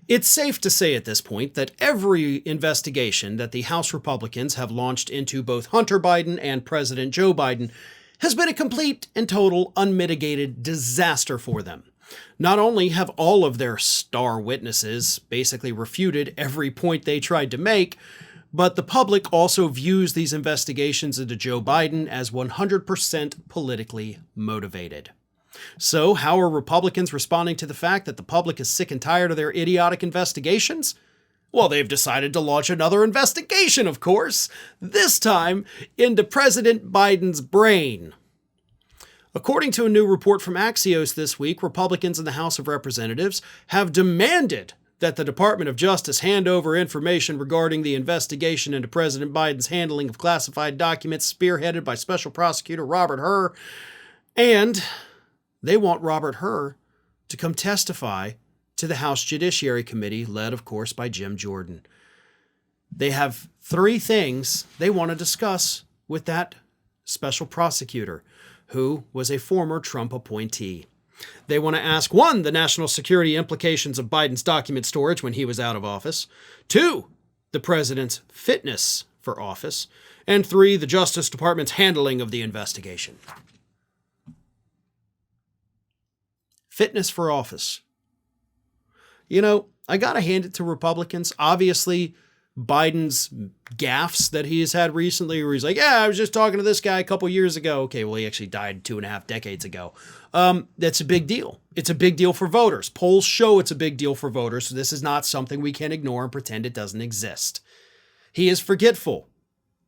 It's safe to say at this point that every investigation that the House Republicans have launched into both Hunter Biden and President Joe Biden has been a complete and total unmitigated disaster for them. Not only have all of their star witnesses basically refuted every point they tried to make, but the public also views these investigations into Joe Biden as 100% politically motivated. So, how are Republicans responding to the fact that the public is sick and tired of their idiotic investigations? Well, they've decided to launch another investigation, of course, this time into President Biden's brain. According to a new report from Axios this week, Republicans in the House of Representatives have demanded that the Department of Justice hand over information regarding the investigation into President Biden's handling of classified documents spearheaded by Special Prosecutor Robert Hur, and they want Robert Hur to come testify to the House Judiciary Committee, led, of course, by Jim Jordan. They have 3 things they want to discuss with that special prosecutor, who was a former Trump appointee. They want to ask, 1, the national security implications of Biden's document storage when he was out of office, 2, the president's fitness for office, and 3, the Justice Department's handling of the investigation. Fitness for office. You know, I gotta hand it to Republicans. Obviously, Biden's gaffes that he has had recently, where he's like, yeah, I was just talking to this guy a couple years ago. Okay, well, he actually died 2.5 decades ago. That's a big deal. It's a big deal for voters. Polls show it's a big deal for voters, so this is not something we can ignore and pretend it doesn't exist. He is forgetful,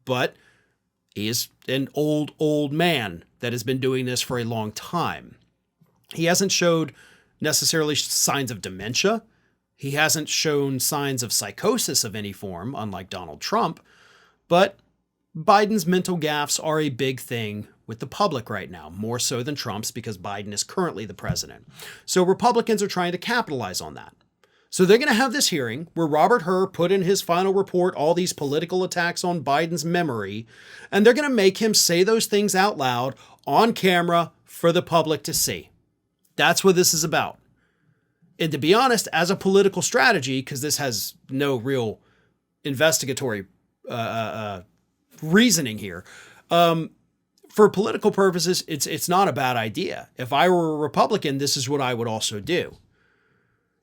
but he is an old man that has been doing this for a long time. He hasn't showed necessarily signs of dementia. He hasn't shown signs of psychosis of any form, unlike Donald Trump. But Biden's mental gaffes are a big thing with the public right now, more so than Trump's, because Biden is currently the president. So Republicans are trying to capitalize on that. So they're going to have this hearing where Robert Hur put in his final report all these political attacks on Biden's memory, and they're going to make him say those things out loud on camera for the public to see. That's what this is about. And to be honest, as a political strategy, because this has no real investigatory reasoning here, for political purposes, it's not a bad idea. If I were a Republican, this is what I would also do.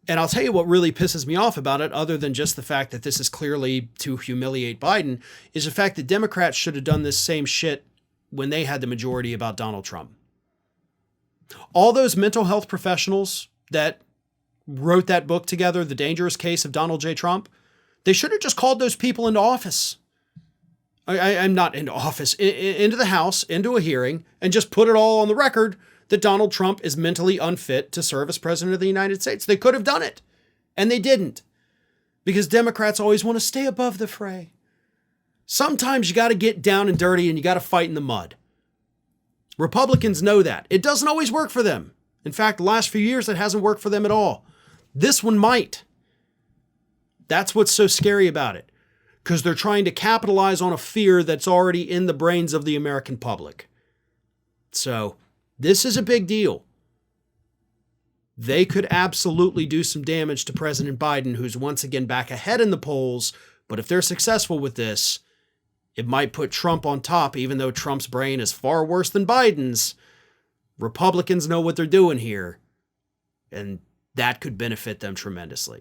And I'll tell you what really pisses me off about it, other than just the fact that this is clearly to humiliate Biden, is the fact that Democrats should have done this same shit when they had the majority about Donald Trump. All those mental health professionals that wrote that book together, The Dangerous Case of Donald J. Trump, they should have just called those people into office. I'm not into office, into the House, into a hearing, and just put it all on the record that Donald Trump is mentally unfit to serve as president of the United States. They could have done it, and they didn't, because Democrats always want to stay above the fray. Sometimes you got to get down and dirty, and you got to fight in the mud. Republicans know that. It doesn't always work for them. In fact, the last few years, it hasn't worked for them at all. This one might. That's what's so scary about it, because they're trying to capitalize on a fear that's already in the brains of the American public. So this is a big deal. They could absolutely do some damage to President Biden, who's once again back ahead in the polls. But if they're successful with this, it might put Trump on top, even though Trump's brain is far worse than Biden's. Republicans know what they're doing here, and that could benefit them tremendously.